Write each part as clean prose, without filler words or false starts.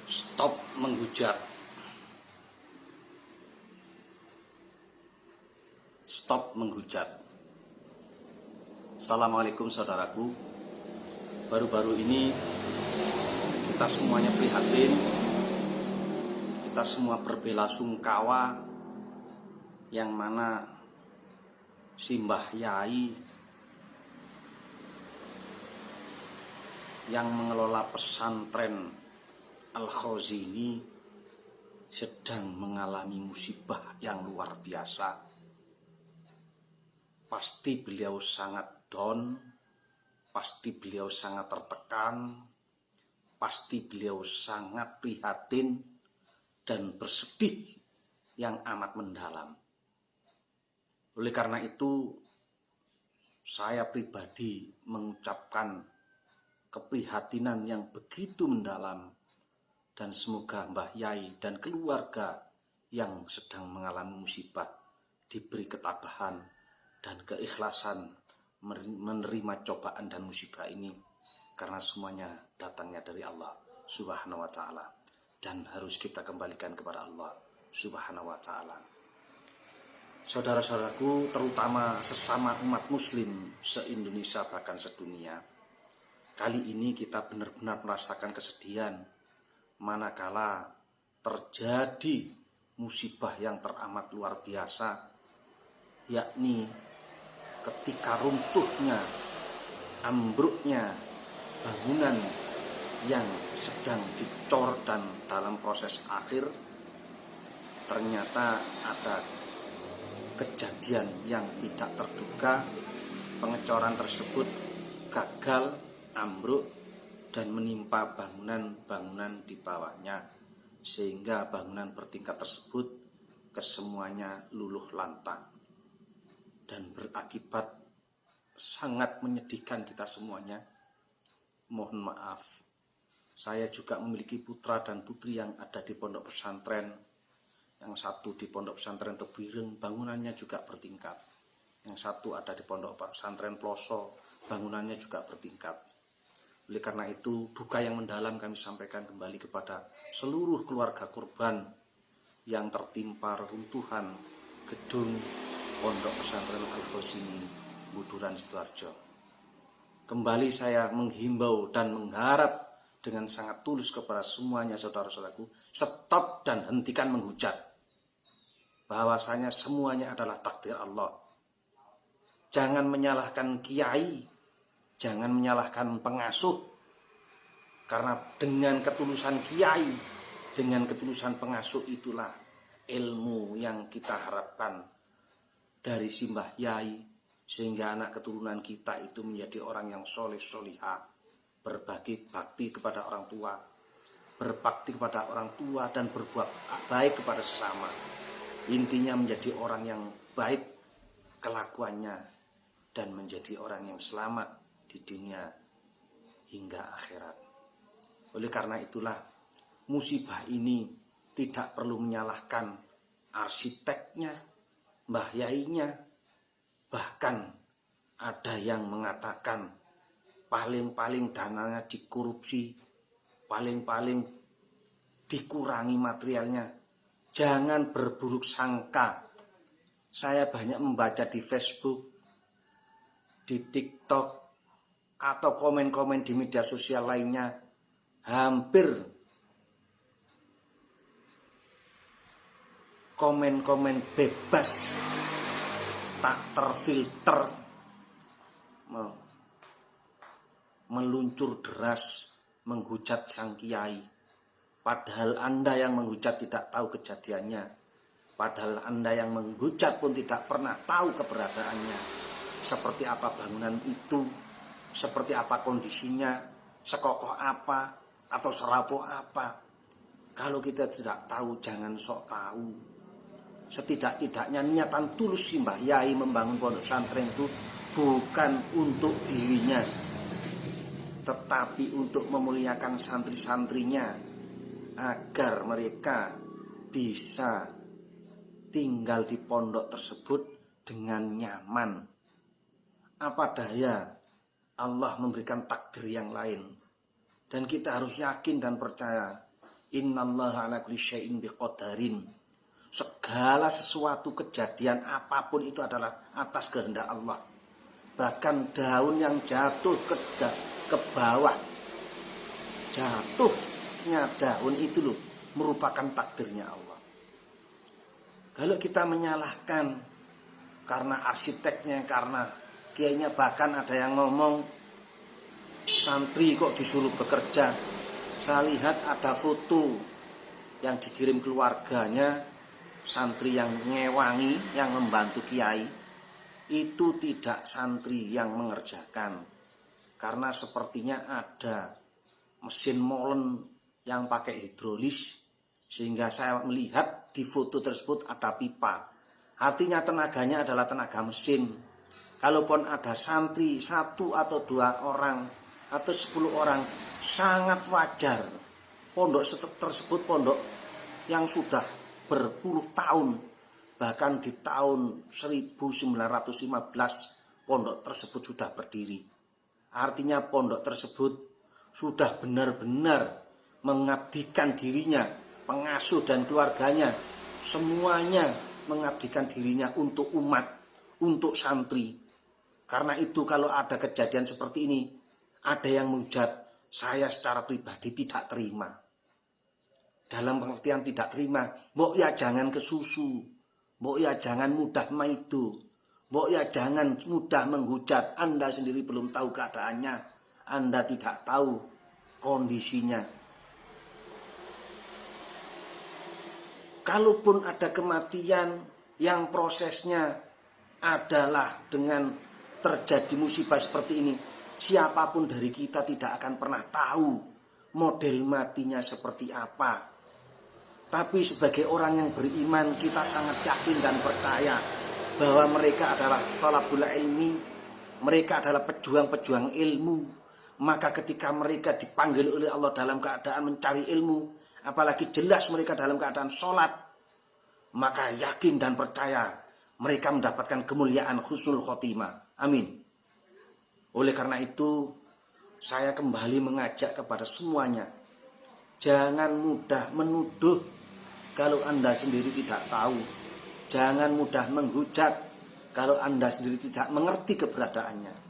Stop menghujat. Stop menghujat. Assalamualaikum saudaraku. Baru-baru ini kita semuanya prihatin. Kita semua berbelasungkawa, yang mana si Mbah Yai yang mengelola pesantren Al-Khazini sedang mengalami musibah yang luar biasa. Pasti beliau sangat down, pasti beliau sangat tertekan, pasti beliau sangat prihatin dan bersedih yang amat mendalam. Oleh karena itu, saya pribadi mengucapkan keprihatinan yang begitu mendalam, dan semoga Mbah Yai dan keluarga yang sedang mengalami musibah diberi ketabahan dan keikhlasan menerima cobaan dan musibah ini, karena semuanya datangnya dari Allah Subhanahu wa ta'ala, dan harus kita kembalikan kepada Allah Subhanahu wa ta'ala. Saudara-saudaraku, terutama sesama umat muslim se-Indonesia bahkan sedunia, kali ini kita benar-benar merasakan kesedihan manakala terjadi musibah yang teramat luar biasa, yakni ketika runtuhnya, ambruknya bangunan yang sedang dicor dan dalam proses akhir. Ternyata ada kejadian yang tidak terduga. Pengecoran tersebut gagal, ambruk, dan menimpa bangunan-bangunan di bawahnya, sehingga bangunan bertingkat tersebut kesemuanya luluh lantak dan berakibat sangat menyedihkan kita semuanya. Mohon maaf, saya juga memiliki putra dan putri yang ada di pondok pesantren. Yang satu di pondok pesantren Tebireng, bangunannya juga bertingkat. Yang satu ada di pondok pesantren Ploso, bangunannya juga bertingkat. Oleh karena itu, duka yang mendalam kami sampaikan kembali kepada seluruh keluarga korban yang tertimpa reruntuhan gedung Pondok Pesantren Al-Khazini, Buduran, Sidoarjo. Kembali saya menghimbau dan mengharap dengan sangat tulus kepada semuanya saudara-saudaraku, stop dan hentikan menghujat. Bahwasanya semuanya adalah takdir Allah. Jangan menyalahkan kiai, jangan menyalahkan pengasuh, karena dengan ketulusan kiai, dengan ketulusan pengasuh itulah ilmu yang kita harapkan dari si Mbah Yai, sehingga anak keturunan kita itu menjadi orang yang soleh solihah, berbagi bakti kepada orang tua, berbakti kepada orang tua dan berbuat baik kepada sesama. Intinya menjadi orang yang baik kelakuannya dan menjadi orang yang selamat di dunia hingga akhirat. Oleh karena itulah, musibah ini tidak perlu menyalahkan arsiteknya, Mbah Yainya. Bahkan ada yang mengatakan paling-paling dananya dikorupsi, paling-paling dikurangi materialnya. Jangan berburuk sangka. Saya banyak membaca di Facebook, di TikTok, atau komen-komen di media sosial lainnya, hampir komen-komen bebas, tak terfilter, meluncur deras menghujat sang kiai. Padahal Anda yang menghujat tidak tahu kejadiannya. Padahal Anda yang menghujat pun tidak pernah tahu keberadaannya. Seperti apa bangunan itu, seperti apa kondisinya, sekokoh apa, atau serapuh apa. Kalau kita tidak tahu, jangan sok tahu. Setidak-tidaknya niatan tulus si Mbah Yai membangun pondok pesantren itu bukan untuk dirinya, tetapi untuk memuliakan santri-santrinya, agar mereka bisa tinggal di pondok tersebut dengan nyaman. Apa daya, Allah memberikan takdir yang lain. Dan kita harus yakin dan percaya Innallaha ala kulli syai'in biqadarin. Segala sesuatu kejadian apapun itu adalah atas kehendak Allah. Bahkan daun yang jatuh ke bawah, jatuhnya daun itu loh merupakan takdirnya Allah. Kalau kita menyalahkan karena arsiteknya, karena kiainya, bahkan ada yang ngomong santri kok disuruh bekerja. Saya lihat ada foto yang dikirim keluarganya, santri yang ngewangi, yang membantu kiai. Itu tidak santri yang mengerjakan, karena sepertinya ada mesin molen yang pakai hidrolis, sehingga saya melihat di foto tersebut ada pipa. Artinya tenaganya adalah tenaga mesin. Kalaupun ada santri 1 atau 2 orang atau 10 orang, sangat wajar pondok tersebut pondok yang sudah berpuluh tahun, bahkan di tahun 1915 pondok tersebut sudah berdiri. Artinya pondok tersebut sudah benar-benar mengabdikan dirinya, pengasuh dan keluarganya, semuanya mengabdikan dirinya untuk umat, untuk santri. Karena itu kalau ada kejadian seperti ini, ada yang menghujat, saya secara pribadi tidak terima. Dalam pengertian tidak terima, mbok ya jangan kesusu, mbok ya jangan mudah maido, mbok ya jangan mudah menghujat. Anda sendiri belum tahu keadaannya, Anda tidak tahu kondisinya. Kalaupun ada kematian yang prosesnya adalah dengan terjadi musibah seperti ini, siapapun dari kita tidak akan pernah tahu model matinya seperti apa. Tapi sebagai orang yang beriman, kita sangat yakin dan percaya bahwa mereka adalah thalabul ilmi, mereka adalah pejuang-pejuang ilmu. Maka ketika mereka dipanggil oleh Allah dalam keadaan mencari ilmu, apalagi jelas mereka dalam keadaan sholat, maka yakin dan percaya mereka mendapatkan kemuliaan husnul khotimah. Amin. Oleh karena itu, saya kembali mengajak kepada semuanya, jangan mudah menuduh kalau Anda sendiri tidak tahu. Jangan mudah menghujat kalau Anda sendiri tidak mengerti keberadaannya.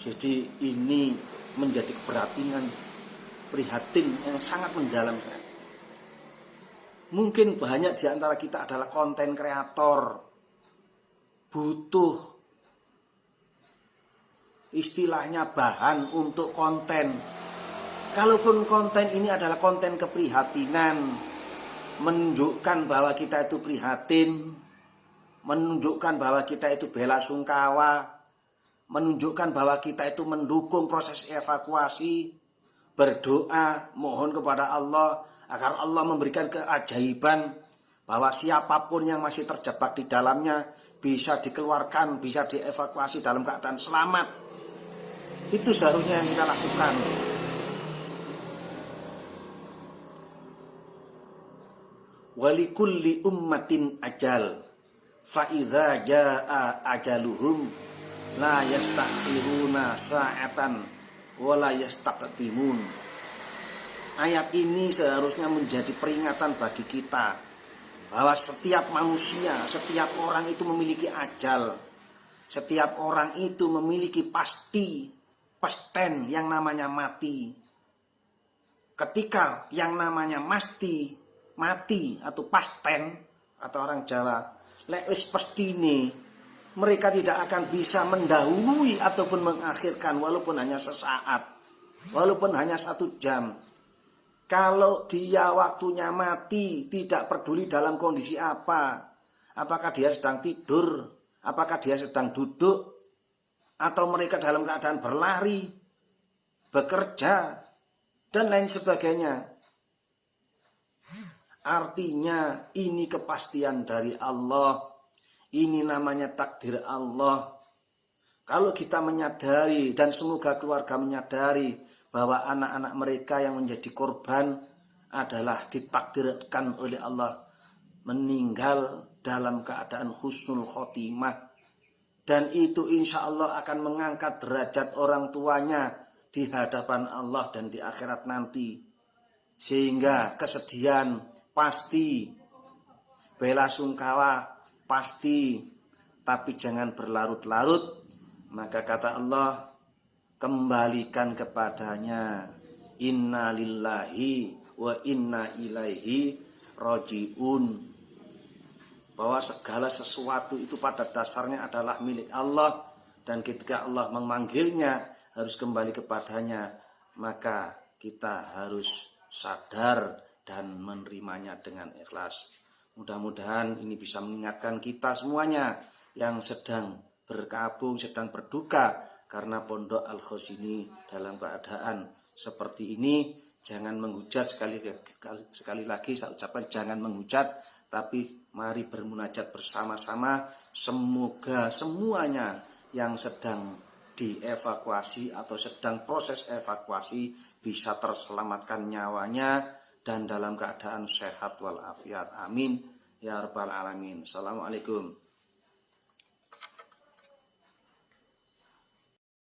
Jadi ini menjadi prihatin yang sangat mendalam. Mungkin banyak di antara kita adalah konten kreator, butuh istilahnya bahan untuk konten. Kalaupun konten ini adalah konten keprihatinan, menunjukkan bahwa kita itu prihatin, menunjukkan bahwa kita itu bela sungkawa, menunjukkan bahwa kita itu mendukung proses evakuasi, berdoa, mohon kepada Allah agar Allah memberikan keajaiban bahwa siapapun yang masih terjebak di dalamnya bisa dikeluarkan, bisa dievakuasi dalam keadaan selamat. Itu seharusnya yang kita lakukan. Walikulli ummatin ajal, fa idza jaa ajaluhum la yastakhiruna sa'atan wa la yastaqdimun. Ayat ini seharusnya menjadi peringatan bagi kita bahwa setiap manusia, setiap orang itu memiliki ajal. Setiap orang itu memiliki pasten yang namanya mati. Ketika yang namanya mati atau pasten atau orang Jawa, lek wis pestine, mereka tidak akan bisa mendahului ataupun mengakhirkan walaupun hanya sesaat, walaupun hanya 1 jam. Kalau dia waktunya mati, tidak peduli dalam kondisi apa, apakah dia sedang tidur, apakah dia sedang duduk, atau mereka dalam keadaan berlari, bekerja, dan lain sebagainya. Artinya ini kepastian dari Allah. Ini namanya takdir Allah. Kalau kita menyadari, dan semoga keluarga menyadari, bahwa anak-anak mereka yang menjadi korban adalah ditakdirkan oleh Allah meninggal dalam keadaan husnul khotimah, Dan itu insya Allah akan mengangkat derajat orang tuanya di hadapan Allah dan di akhirat nanti. Sehingga kesedihan pasti, bela sungkawa pasti, tapi jangan berlarut-larut. Maka kata Allah, kembalikan kepadanya. Inna lillahi wa inna ilaihi roji'un. Bahwa segala sesuatu itu pada dasarnya adalah milik Allah. Dan ketika Allah memanggilnya harus kembali kepadanya. Maka kita harus sadar dan menerimanya dengan ikhlas. Mudah-mudahan ini bisa mengingatkan kita semuanya yang sedang berkabung, sedang berduka karena Pondok Al-Khazini dalam keadaan seperti ini. Jangan menghujat, sekali lagi saya ucapkan jangan menghujat, tapi mari bermunajat bersama-sama. Semoga semuanya yang sedang dievakuasi atau sedang proses evakuasi bisa terselamatkan nyawanya dan dalam keadaan sehat walafiat. Amin ya rabbal alamin. Assalamualaikum.